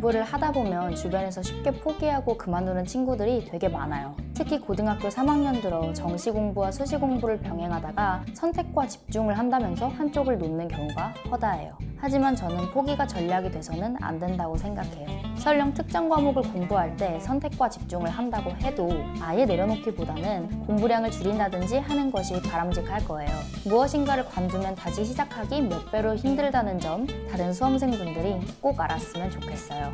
공부를 하다 보면 주변에서 쉽게 포기하고 그만두는 친구들이 되게 많아요. 특히 고등학교 3학년 들어 정시 공부와 수시 공부를 병행하다가 선택과 집중을 한다면서 한쪽을 놓는 경우가 허다해요. 하지만 저는 포기가 전략이 돼서는 안 된다고 생각해요. 설령 특정 과목을 공부할 때 선택과 집중을 한다고 해도 아예 내려놓기보다는 공부량을 줄인다든지 하는 것이 바람직할 거예요. 무엇인가를 관두면 다시 시작하기 몇 배로 힘들다는 점 다른 수험생분들이 꼭 알았으면 좋겠어요.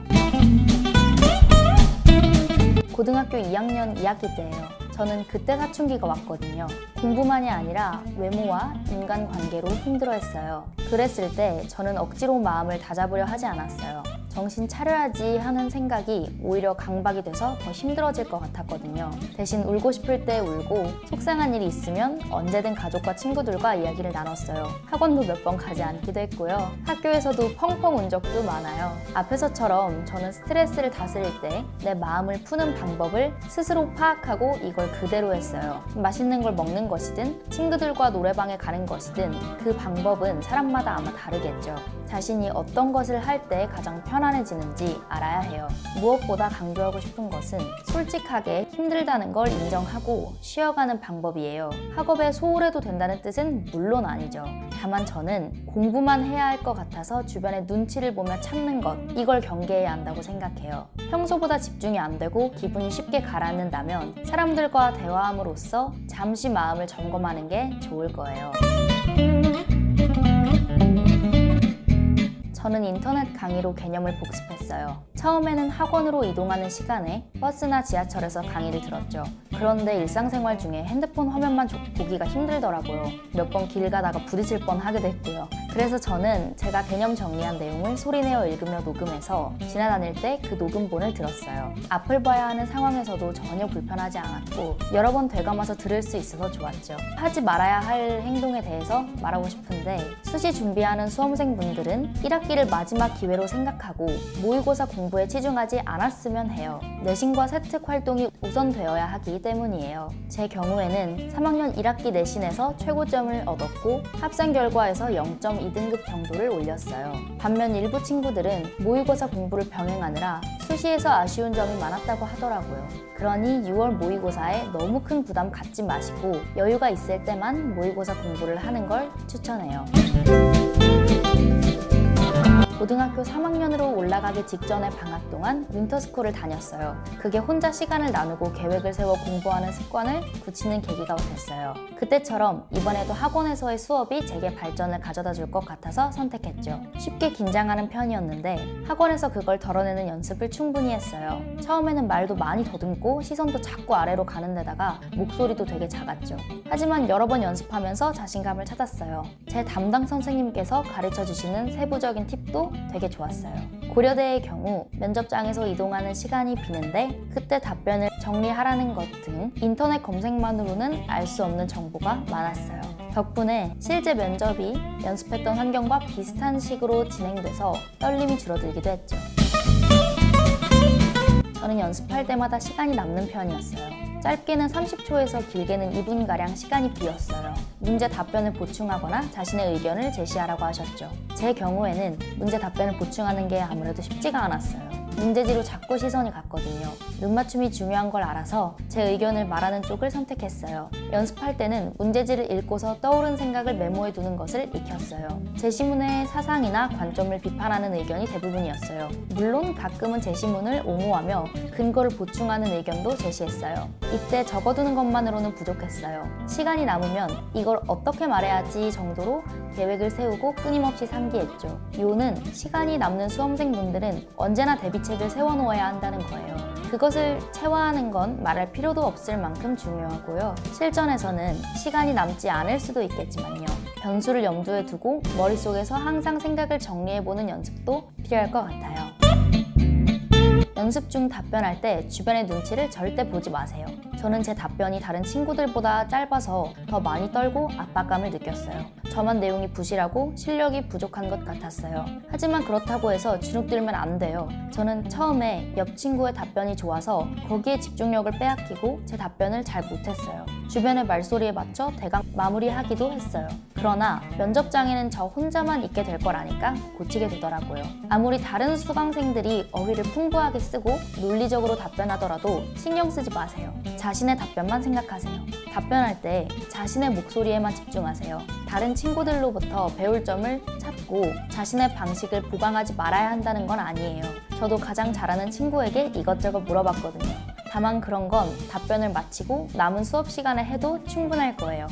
고등학교 2학년 2학기 때예요. 저는 그때 사춘기가 왔거든요. 공부만이 아니라 외모와 인간관계로 힘들어했어요. 그랬을 때 저는 억지로 마음을 다잡으려 하지 않았어요. 정신 차려야지 하는 생각이 오히려 강박이 돼서 더 힘들어질 것 같았거든요. 대신 울고 싶을 때 울고 속상한 일이 있으면 언제든 가족과 친구들과 이야기를 나눴어요. 학원도 몇 번 가지 않기도 했고요. 학교에서도 펑펑 운 적도 많아요. 앞에서처럼 저는 스트레스를 다스릴 때 내 마음을 푸는 방법을 스스로 파악하고 이걸 그대로 했어요. 맛있는 걸 먹는 것이든 친구들과 노래방에 가는 것이든 그 방법은 사람마다 아마 다르겠죠. 자신이 어떤 것을 할 때 가장 편안해지는지 알아야 해요. 무엇보다 강조하고 싶은 것은 솔직하게 힘들다는 걸 인정하고 쉬어가는 방법이에요. 학업에 소홀해도 된다는 뜻은 물론 아니죠. 다만 저는 공부만 해야 할 것 같아서 주변의 눈치를 보며 참는 것, 이걸 경계해야 한다고 생각해요. 평소보다 집중이 안 되고 기분이 쉽게 가라앉는다면 사람들과 대화함으로써 잠시 마음을 점검하는 게 좋을 거예요. 저는 인터넷 강의로 개념을 복습했어요. 처음에는 학원으로 이동하는 시간에 버스나 지하철에서 강의를 들었죠. 그런데 일상생활 중에 핸드폰 화면만 보기가 힘들더라고요. 몇 번 길 가다가 부딪힐 뻔 하기도 했고요. 그래서 저는 제가 개념 정리한 내용을 소리내어 읽으며 녹음해서 지나다닐 때 그 녹음본을 들었어요. 앞을 봐야 하는 상황에서도 전혀 불편하지 않았고 여러 번 되감아서 들을 수 있어서 좋았죠. 하지 말아야 할 행동에 대해서 말하고 싶은데 수시 준비하는 수험생분들은 1학기를 마지막 기회로 생각하고 모의고사 공부에 치중하지 않았으면 해요. 내신과 세특 활동이 우선되어야 하기 때문이에요. 제 경우에는 3학년 1학기 내신에서 최고점을 얻었고 합산 결과에서 0.2등급 정도를 올렸어요. 반면 일부 친구들은 모의고사 공부를 병행하느라 수시에서 아쉬운 점이 많았다고 하더라고요. 그러니 6월 모의고사에 너무 큰 부담 갖지 마시고 여유가 있을 때만 모의고사 공부를 하는 걸 추천해요. 고등학교 3학년으로 올라가기 직전의 방학 동안 윈터스쿨을 다녔어요. 그게 혼자 시간을 나누고 계획을 세워 공부하는 습관을 굳히는 계기가 됐어요. 그때처럼 이번에도 학원에서의 수업이 제게 발전을 가져다 줄 것 같아서 선택했죠. 쉽게 긴장하는 편이었는데 학원에서 그걸 덜어내는 연습을 충분히 했어요. 처음에는 말도 많이 더듬고 시선도 자꾸 아래로 가는 데다가 목소리도 되게 작았죠. 하지만 여러 번 연습하면서 자신감을 찾았어요. 제 담당 선생님께서 가르쳐주시는 세부적인 팁도 되게 좋았어요. 고려대의 경우 면접장에서 이동하는 시간이 비는데 그때 답변을 정리하라는 것 등 인터넷 검색만으로는 알 수 없는 정보가 많았어요. 덕분에 실제 면접이 연습했던 환경과 비슷한 식으로 진행돼서 떨림이 줄어들기도 했죠. 저는 연습할 때마다 시간이 남는 편이었어요. 짧게는 30초에서 길게는 2분가량 시간이 비었어요. 문제 답변을 보충하거나 자신의 의견을 제시하라고 하셨죠. 제 경우에는 문제 답변을 보충하는 게 아무래도 쉽지가 않았어요. 문제지로 자꾸 시선이 갔거든요. 눈맞춤이 중요한 걸 알아서 제 의견을 말하는 쪽을 선택했어요. 연습할 때는 문제지를 읽고서 떠오른 생각을 메모해 두는 것을 익혔어요. 제시문의 사상이나 관점을 비판하는 의견이 대부분이었어요. 물론 가끔은 제시문을 옹호하며 근거를 보충하는 의견도 제시했어요. 이때 적어두는 것만으로는 부족했어요. 시간이 남으면 이걸 어떻게 말해야지 정도로 계획을 세우고 끊임없이 상기했죠. 이유는 시간이 남는 수험생분들은 언제나 대비책을 세워놓아야 한다는 거예요. 그것을 체화하는 건 말할 필요도 없을 만큼 중요하고요. 실전에서는 시간이 남지 않을 수도 있겠지만요. 변수를 염두에 두고 머릿속에서 항상 생각을 정리해보는 연습도 필요할 것 같아요. 연습 중 답변할 때 주변의 눈치를 절대 보지 마세요. 저는 제 답변이 다른 친구들보다 짧아서 더 많이 떨고 압박감을 느꼈어요. 저만 내용이 부실하고 실력이 부족한 것 같았어요. 하지만 그렇다고 해서 주눅들면 안 돼요. 저는 처음에 옆 친구의 답변이 좋아서 거기에 집중력을 빼앗기고 제 답변을 잘 못했어요. 주변의 말소리에 맞춰 대강 마무리하기도 했어요. 그러나 면접장에는 저 혼자만 있게 될 걸 아니까 고치게 되더라고요. 아무리 다른 수강생들이 어휘를 풍부하게 쓰고 논리적으로 답변하더라도 신경 쓰지 마세요. 자신의 답변만 생각하세요. 답변할 때 자신의 목소리에만 집중하세요. 다른 친구들로부터 배울 점을 찾고 자신의 방식을 보강하지 말아야 한다는 건 아니에요. 저도 가장 잘하는 친구에게 이것저것 물어봤거든요. 다만 그런 건 답변을 마치고 남은 수업 시간에 해도 충분할 거예요.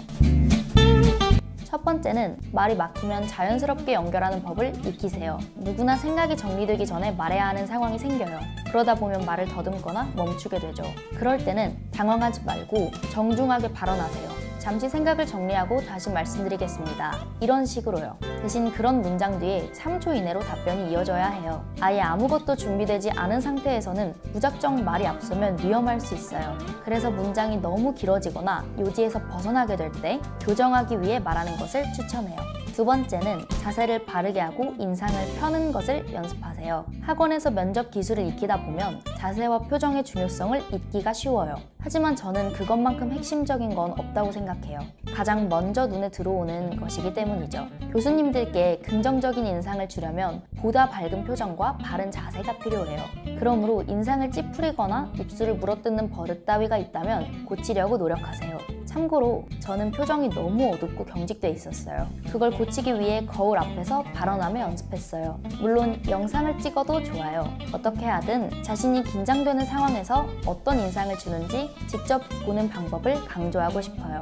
첫 번째는 말이 막히면 자연스럽게 연결하는 법을 익히세요. 누구나 생각이 정리되기 전에 말해야 하는 상황이 생겨요. 그러다 보면 말을 더듬거나 멈추게 되죠. 그럴 때는 당황하지 말고 정중하게 발언하세요. 잠시 생각을 정리하고 다시 말씀드리겠습니다. 이런 식으로요. 대신 그런 문장 뒤에 3초 이내로 답변이 이어져야 해요. 아예 아무것도 준비되지 않은 상태에서는 무작정 말이 앞서면 위험할 수 있어요. 그래서 문장이 너무 길어지거나 요지에서 벗어나게 될 때 교정하기 위해 말하는 것을 추천해요. 두 번째는 자세를 바르게 하고 인상을 펴는 것을 연습하세요. 학원에서 면접 기술을 익히다 보면 자세와 표정의 중요성을 잊기가 쉬워요. 하지만 저는 그것만큼 핵심적인 건 없다고 생각해요. 가장 먼저 눈에 들어오는 것이기 때문이죠. 교수님들께 긍정적인 인상을 주려면 보다 밝은 표정과 바른 자세가 필요해요. 그러므로 인상을 찌푸리거나 입술을 물어뜯는 버릇 따위가 있다면 고치려고 노력하세요. 참고로 저는 표정이 너무 어둡고 경직돼 있었어요. 그걸 고치기 위해 거울 앞에서 발언하며 연습했어요. 물론 영상을 찍어도 좋아요. 어떻게 하든 자신이 긴장되는 상황에서 어떤 인상을 주는지 직접 보는 방법을 강조하고 싶어요.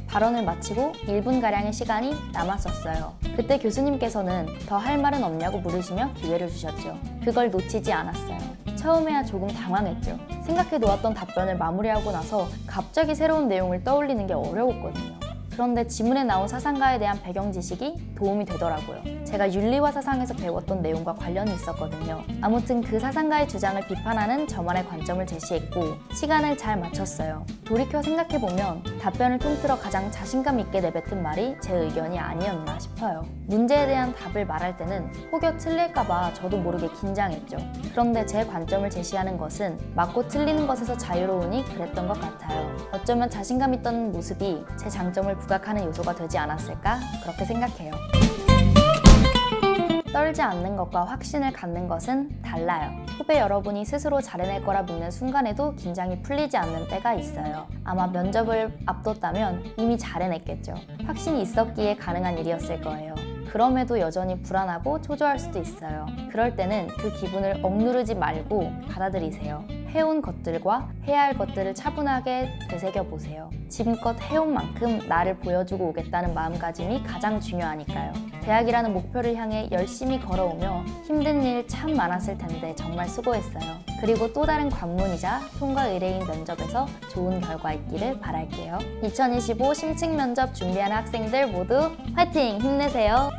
발언을 마치고 1분가량의 시간이 남았었어요. 그때 교수님께서는 더 할 말은 없냐고 물으시며 기회를 주셨죠. 그걸 놓치지 않았어요. 처음에야 조금 당황했죠. 생각해 놓았던 답변을 마무리하고 나서 갑자기 새로운 내용을 떠올리는 게 어려웠거든요. 그런데 지문에 나온 사상가에 대한 배경 지식이 도움이 되더라고요. 제가 윤리와 사상에서 배웠던 내용과 관련이 있었거든요. 아무튼 그 사상가의 주장을 비판하는 저만의 관점을 제시했고 시간을 잘 맞췄어요. 돌이켜 생각해보면 답변을 통틀어 가장 자신감 있게 내뱉은 말이 제 의견이 아니었나 싶어요. 문제에 대한 답을 말할 때는 혹여 틀릴까봐 저도 모르게 긴장했죠. 그런데 제 관점을 제시하는 것은 맞고 틀리는 것에서 자유로우니 그랬던 것 같아요. 어쩌면 자신감 있던 모습이 제 장점을 부각하는 요소가 되지 않았을까? 그렇게 생각해요. 떨지 않는 것과 확신을 갖는 것은 달라요. 후배 여러분이 스스로 잘해낼 거라 믿는 순간에도 긴장이 풀리지 않는 때가 있어요. 아마 면접을 앞뒀다면 이미 잘해냈겠죠. 확신이 있었기에 가능한 일이었을 거예요. 그럼에도 여전히 불안하고 초조할 수도 있어요. 그럴 때는 그 기분을 억누르지 말고 받아들이세요. 해온 것들과 해야 할 것들을 차분하게 되새겨보세요. 지금껏 해온 만큼 나를 보여주고 오겠다는 마음가짐이 가장 중요하니까요. 대학이라는 목표를 향해 열심히 걸어오며 힘든 일 참 많았을 텐데 정말 수고했어요. 그리고 또 다른 관문이자 통과 의뢰인 면접에서 좋은 결과 있기를 바랄게요. 2025 심층 면접 준비하는 학생들 모두 화이팅! 힘내세요!